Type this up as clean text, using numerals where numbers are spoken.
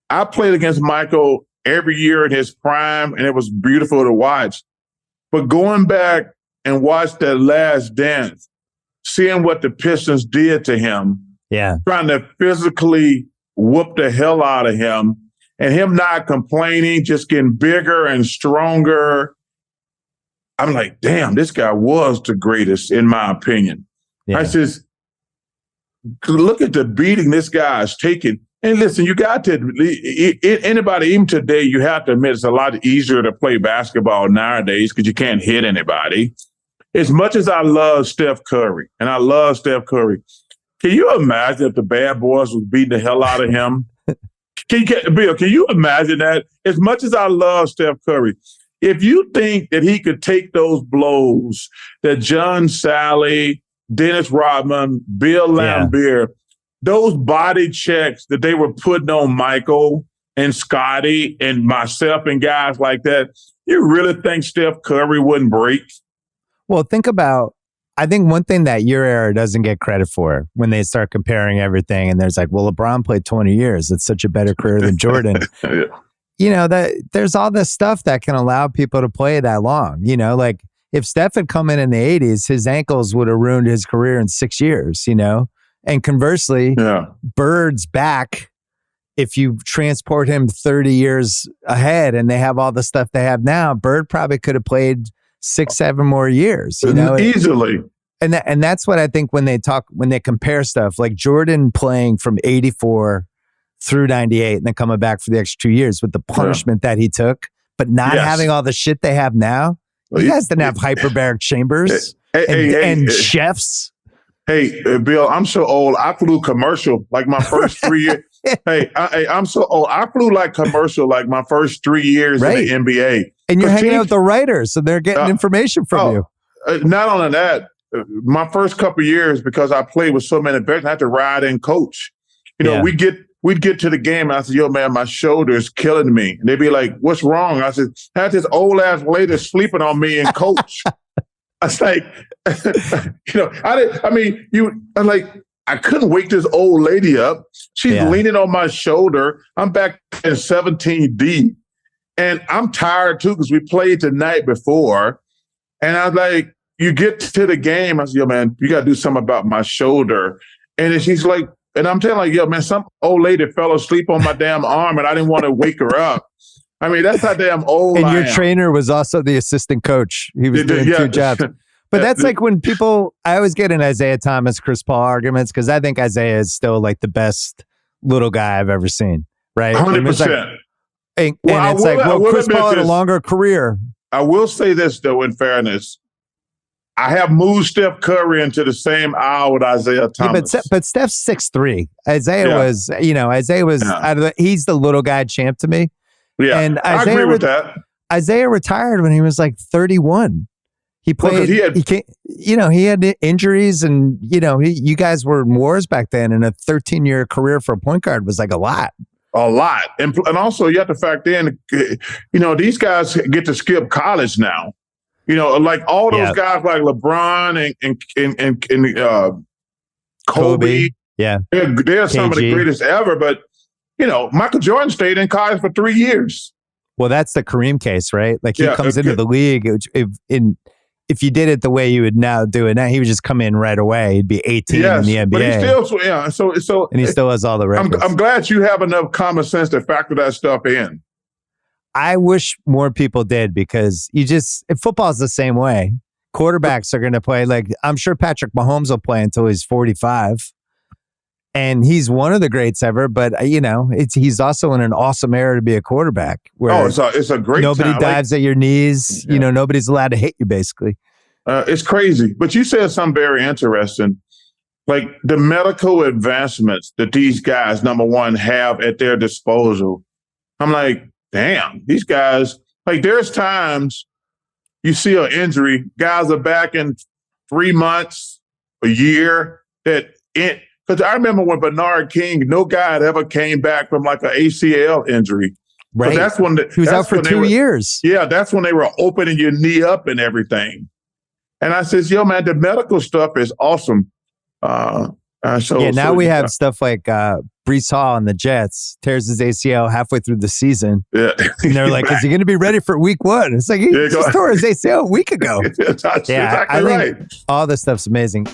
I played against Michael every year in his prime, and it was beautiful to watch. But going back and watch that last dance, seeing what the Pistons did to him, trying to physically whoop the hell out of him, and him not complaining, just getting bigger and stronger. I'm like, damn, this guy was the greatest, in my opinion. I says, look at the beating this guy is taking. And listen, you got to, anybody, even today, you have to admit it's a lot easier to play basketball nowadays because you can't hit anybody. As much as I love Steph Curry, and I love Steph Curry, can you imagine if the bad boys was beating the hell out of him? Bill, can you imagine that? As much as I love Steph Curry, if you think that he could take those blows that John Sally, Dennis Rodman, Bill Laimbeer, those body checks that they were putting on Michael and Scotty and myself and guys like that, you really think Steph Curry wouldn't break? Well, think about, I think one thing that your era doesn't get credit for when they start comparing everything, and there's like, well, LeBron played 20 years. It's such a better career than Jordan. You know, that there's all this stuff that can allow people to play that long. You know, like if Steph had come in the 80s, his ankles would have ruined his career in 6 years, you know? And conversely, Bird's back, if you transport him 30 years ahead and they have all the stuff they have now, Bird probably could have played 6-7 more years, you know, easily. And that's what I think when they compare stuff like Jordan playing from 84 through 98 and then coming back for the extra 2 years with the punishment that he took, but not having all the shit they have now. You guys didn't have hyperbaric chambers and chefs. Hey, Bill, I'm so old. I flew commercial like my first 3 years. I'm so old. I flew like commercial like my first 3 years in the NBA. And you're hanging out with the writers, so they're getting information from you. Not only that, my first couple of years, because I played with so many veterans, I had to ride and coach. You know, we'd get to the game, and I said, yo, man, my shoulder is killing me. And they'd be like, what's wrong? I said, I had this old-ass lady sleeping on me and coach. I was like, you know, I couldn't wake this old lady up. She's leaning on my shoulder. I'm back in 17D. And I'm tired too, because we played the night before. And I was like, you get to the game. I said, yo, man, you got to do something about my shoulder. And then she's like, and I'm telling like, yo, man, some old lady fell asleep on my damn arm and I didn't want to wake her up. I mean, that's how damn old I am. And your trainer was also the assistant coach. He was doing 2 jobs. But that's like when people, I always get in Isaiah Thomas, Chris Paul arguments, because I think Isaiah is still like the best little guy I've ever seen, right? 100%. And it's like, well, Chris Paul had a longer career. I will say this, though, in fairness. I have moved Steph Curry into the same aisle with Isaiah Thomas. Yeah, but Steph's 6'3". Isaiah was, he's the little guy champ to me. Yeah, and I agree with that. Isaiah retired when he was like 31. He played. He had injuries, and you guys were in wars back then. And a 13-year career for a point guard was like a lot. A lot, and also you have to factor in. These guys get to skip college now. Like all those guys like LeBron and Kobe. Yeah, they're some of the greatest ever. But Michael Jordan stayed in college for 3 years. Well, that's the Kareem case, right? Like he comes into the league. If you did it the way you would now do it, now he would just come in right away. He'd be 18 in the NBA. But he still, and he still has all the records. I'm glad you have enough common sense to factor that stuff in. I wish more people did, because football's the same way. Quarterbacks are going to play. Like, I'm sure Patrick Mahomes will play until he's 45. And he's one of the greats ever, but he's also in an awesome era to be a quarterback. Where it's a great nobody time. dives at your knees. Nobody's allowed to hit you, basically. It's crazy. But you said something very interesting, like the medical advancements that these guys, number one, have at their disposal. I'm like, damn, these guys. Like, there's times you see an injury, guys are back in 3 months, a year. Because I remember when Bernard King, no guy had ever came back from like an ACL injury. Right. That's when he was out for 2 years. Yeah, that's when they were opening your knee up and everything. And I says, yo, man, the medical stuff is awesome. Now we have stuff like Brees Hall on the Jets tears his ACL halfway through the season. Yeah. And they're like, is he going to be ready for week 1? It's like, he just tore his ACL a week ago. That's exactly I right. think all this stuff's amazing.